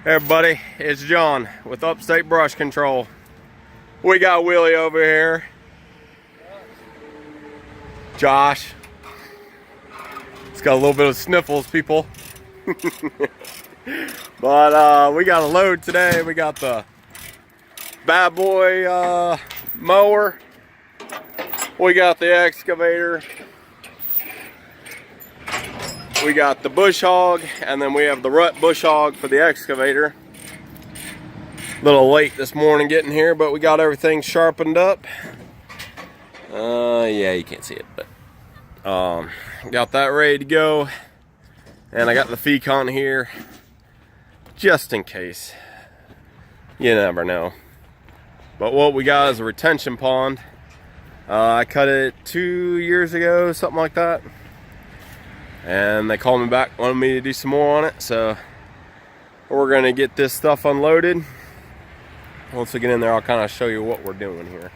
Hey everybody, it's John with Upstate Brush Control. We got Willie over here. Josh. It's got a little bit of sniffles, people. But we got a load today. We got the bad boy mower. We got the excavator. We got the bush hog, and then we have the rut bush hog for the excavator. A little late this morning getting here, but we got everything sharpened up. Yeah, you can't see it, but got that ready to go. And I got the Fecon here, just in case. You never know. But what we got is a retention pond. I cut it 2 years ago, something like that. And they called me back, wanted me to do some more on it, so we're gonna get this stuff unloaded. Once we get in there, I'll kind of show you what we're doing here.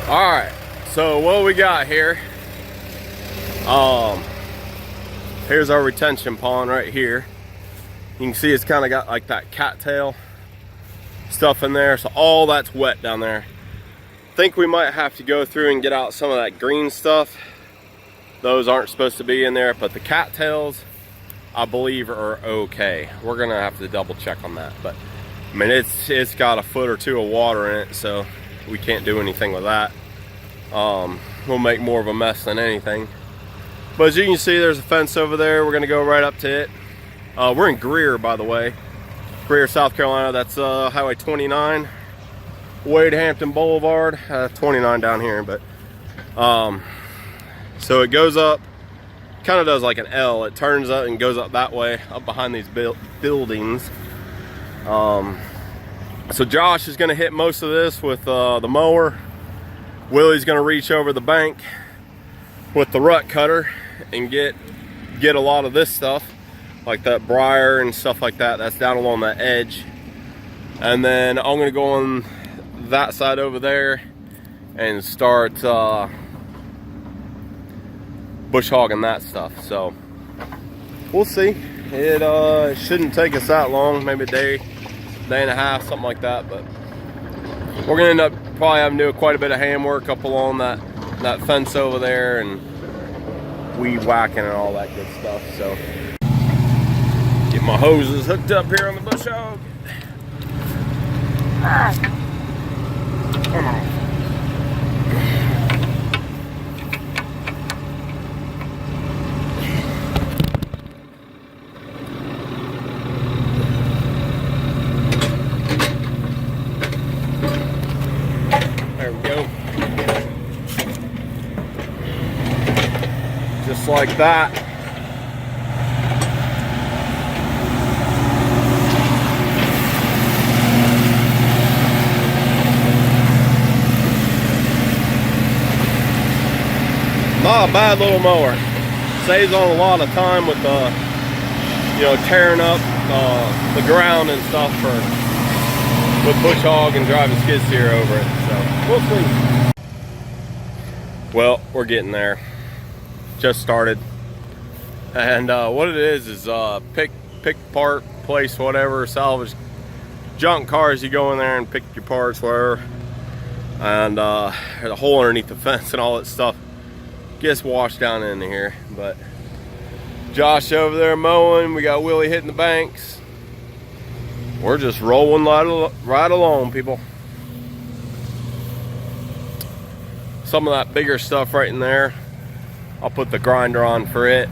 Alright, so what we got here, here's our retention pond right here. You can see it's kind of got like that cattail stuff in there, so all that's wet down there. I think we might have to go through and get out some of that green stuff. Those aren't supposed to be in there, but the cattails, I believe, are okay. We're gonna have to double check on that, but I mean, it's got a foot or two of water in it, so we can't do anything with that. We'll make more of a mess than anything. But as you can see, there's a fence over there. We're gonna go right up to it. We're in Greer, by the way. Greer, South Carolina. That's Highway 29, Wade Hampton Boulevard. 29 down here, but so it goes up, kind of does like an L. It turns up and goes up that way, up behind these buildings. So Josh is gonna hit most of this with the mower. Willie's gonna reach over the bank with the rut cutter and get a lot of this stuff, like that briar and stuff like that. That's down along that edge. And then I'm gonna go on that side over there and start bush hogging that stuff. So we'll see. It shouldn't take us that long, maybe a day and a half, something like that. But we're gonna end up probably having to do quite a bit of hand work up along that fence over there, and weed whacking and all that good stuff. So get my hoses hooked up here on the bush hog. Come on. There we go. Just like that. Not a bad little mower. Saves on a lot of time with the you know, tearing up the ground and stuff for with bush hog and driving skid steer over it. So we'll see. Well, we're getting there. Just started, and what it is pick apart place, whatever, salvage junk cars. You go in there and pick your parts, whatever, and there's a hole underneath the fence and all that stuff gets washed down in here. But Josh over there mowing, we got Willie hitting the banks. We're just rolling right along, people. Some of that bigger stuff right in there, I'll put the grinder on for it.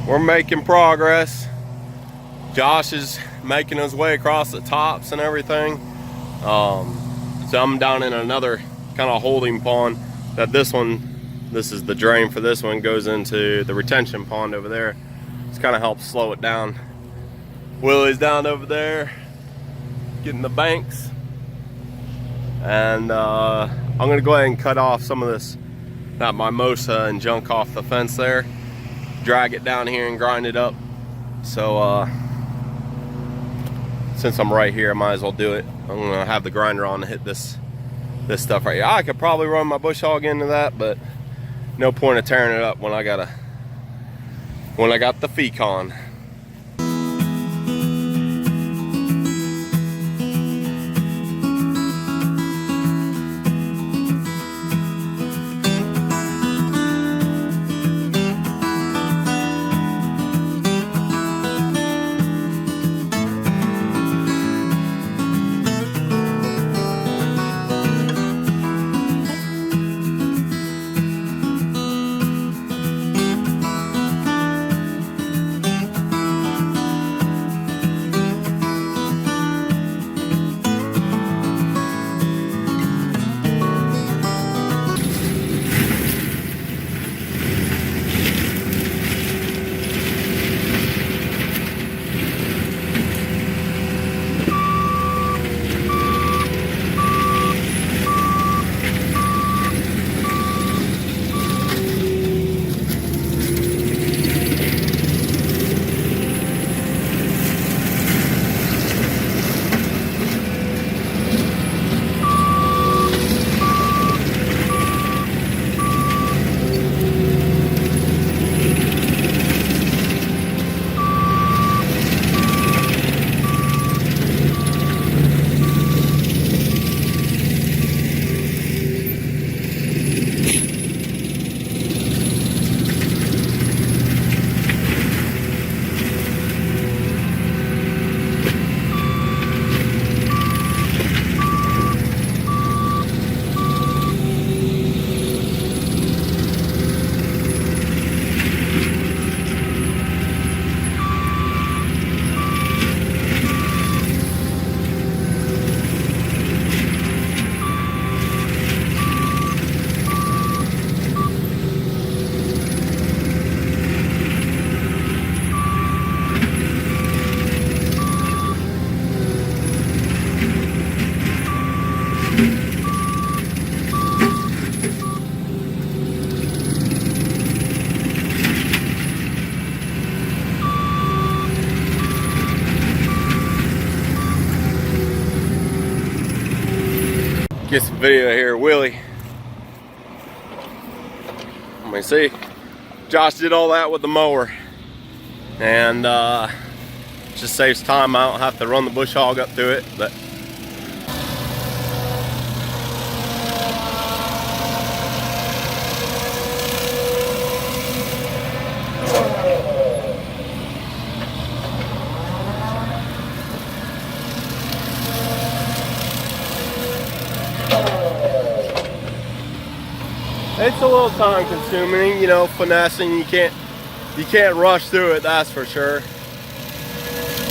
We're making progress. Josh is making his way across the tops and everything. So I'm down in another kind of holding pond. This is the drain for this one, goes into the retention pond over there. It's kind of helps slow it down. Willie's down over there getting the banks, and I'm gonna go ahead and cut off some of this, not mimosa and junk off the fence there, drag it down here and grind it up. So since I'm right here, I might as well do it. I'm gonna have the grinder on to hit this stuff right here. I could probably run my bush hog into that, but no point of tearing it up when I got the Fecon. Get some video here, Willie. Let me see. Josh did all that with the mower, and just saves time. I don't have to run the bush hog up through it, but it's a little time consuming, you know, finessing. You can't rush through it, that's for sure.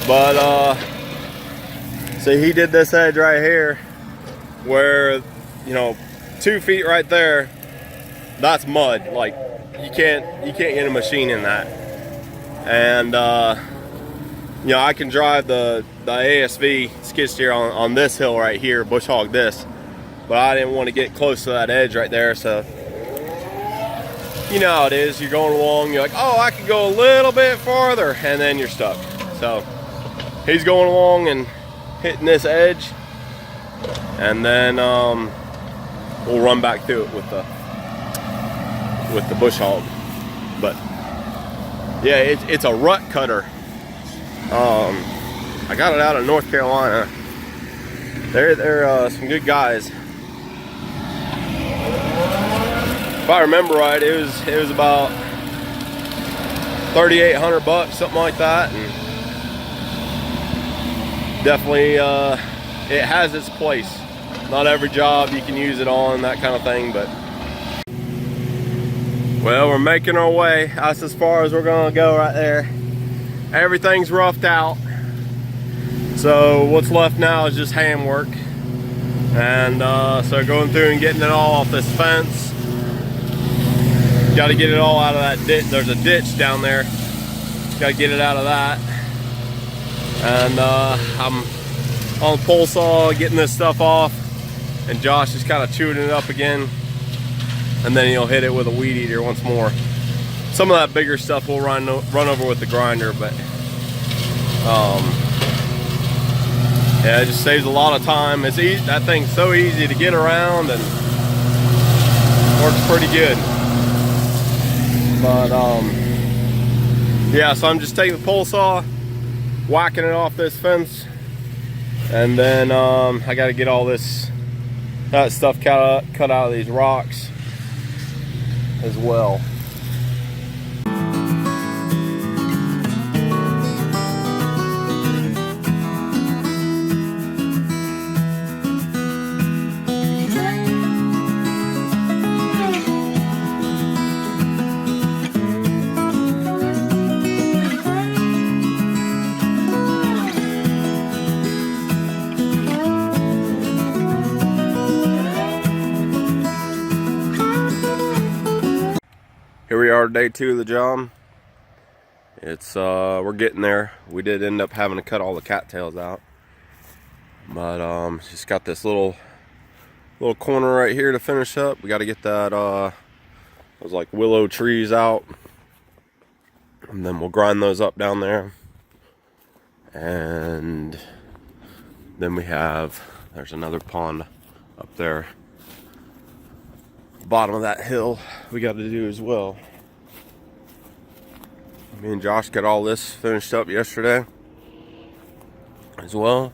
But see, he did this edge right here where, you know, 2 feet right there, that's mud. Like you can't get a machine in that. And you know, I can drive the ASV skid steer on this hill right here, bush hog this, but I didn't want to get close to that edge right there. So you know how it is, you're going along, you're like, oh, I could go a little bit farther, and then you're stuck. So he's going along and hitting this edge, and then we'll run back through it with the bush hog. But yeah, it's a rut cutter. I got it out of North Carolina. They're some good guys. If I remember right, it was about 3,800 bucks, something like that, and definitely it has its place. Not every job you can use it on, that kind of thing, but well, we're making our way. That's as far as we're gonna go right there. Everything's roughed out, so what's left now is just hand work. And so going through and getting it all off this fence. Got to get it all out of that ditch. There's a ditch down there. Got to get it out of that. And I'm on the pole saw getting this stuff off, and Josh is kind of chewing it up again, and then he'll hit it with a weed eater once more. Some of that bigger stuff we'll run over with the grinder, but yeah, it just saves a lot of time. It's easy. That thing's so easy to get around and works pretty good. But yeah, so I'm just taking the pole saw, whacking it off this fence, and then I got to get all that stuff cut out of these rocks as well. Here we are, day 2 of the job. It's we're getting there. We did end up having to cut all the cattails out, but just got this little corner right here to finish up. We got to get that those like willow trees out, and then we'll grind those up down there. And then there's another pond up there, bottom of that hill, we got to do as well. Me and Josh got all this finished up yesterday as well.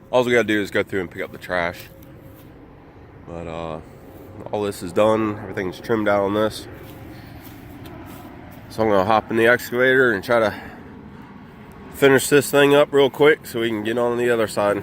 All we got to do is go through and pick up the trash. But all this is done. Everything's trimmed out on this. So I'm going to hop in the excavator and try to finish this thing up real quick so we can get on the other side.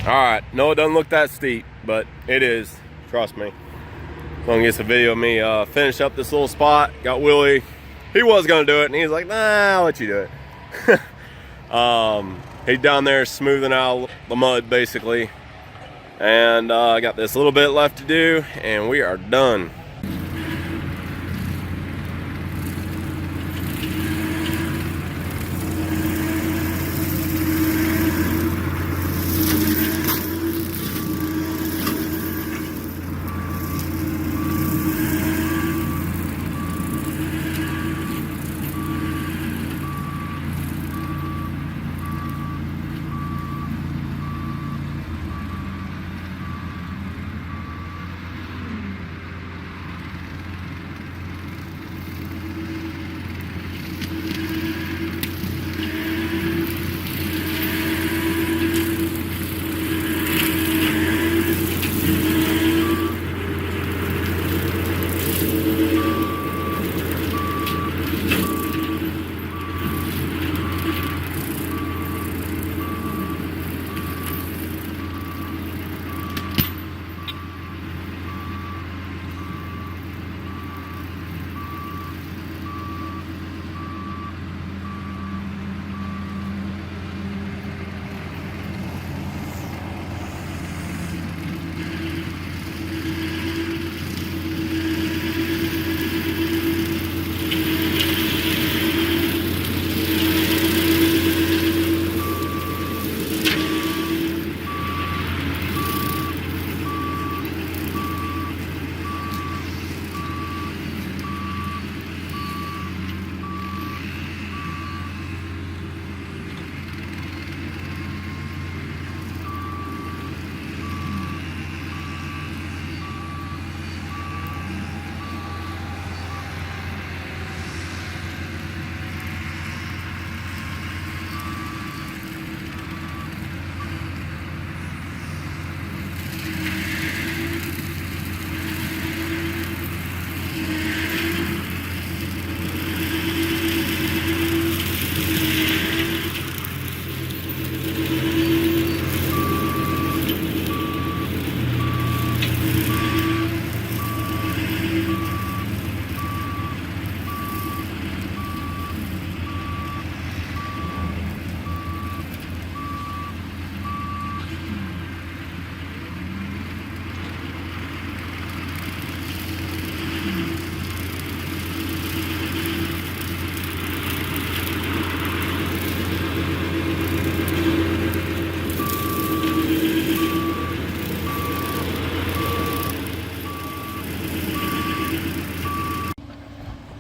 Alright, no, it doesn't look that steep, but it is. Trust me. So I'm gonna get some video of me finish up this little spot. Got Willie. He was gonna do it, and he's like, nah, I'll let you do it. He's down there smoothing out the mud, basically. And I got this little bit left to do, and we are done.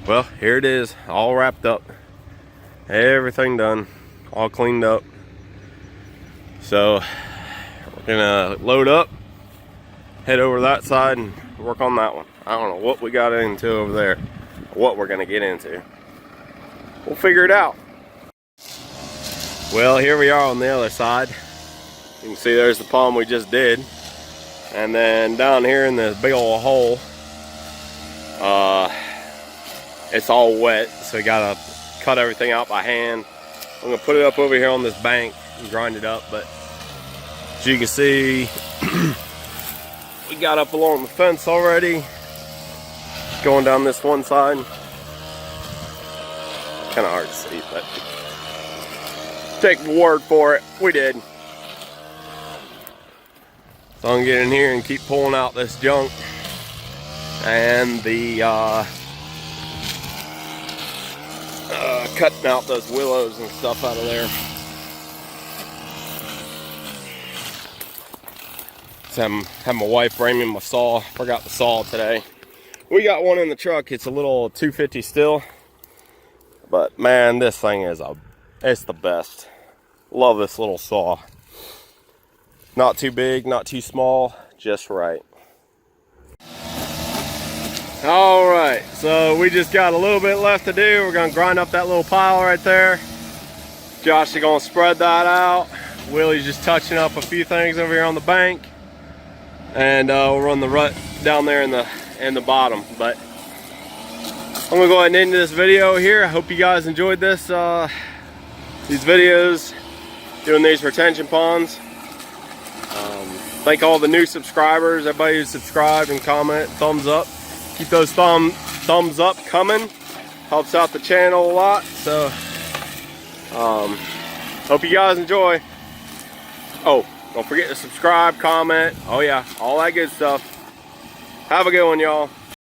Well, here it is, all wrapped up. Everything done, all cleaned up. So we're gonna load up, head over that side and work on that one. I don't know what we got into over there, what we're gonna get into. We'll figure it out. Well, here we are on the other side. You can see there's the pond we just did. And then down here in this big old hole, it's all wet, so we gotta cut everything out by hand. I'm gonna put it up over here on this bank and grind it up, but as you can see, we got up along the fence already, going down this one side. Kind of hard to see, but take my word for it, we did. So I'm gonna get in here and keep pulling out this junk and the cutting out those willows and stuff out of there. So have my wife bring me my saw. Forgot the saw today. We got one in the truck. It's a little 250 still, but man, this thing is it's the best. Love this little saw. Not too big, not too small, just right. All right, so we just got a little bit left to do. We're gonna grind up that little pile right there. Josh is gonna spread that out. Willie's just touching up a few things over here on the bank, and we'll run the rut down there in the bottom. But I'm gonna go ahead and end this video here. I hope you guys enjoyed this these videos doing these retention ponds. Thank all the new subscribers, everybody who subscribed and comment, thumbs up. Keep those thumbs up coming. Helps out the channel a lot. So, hope you guys enjoy. Oh, don't forget to subscribe, comment. Oh yeah, all that good stuff. Have a good one, y'all.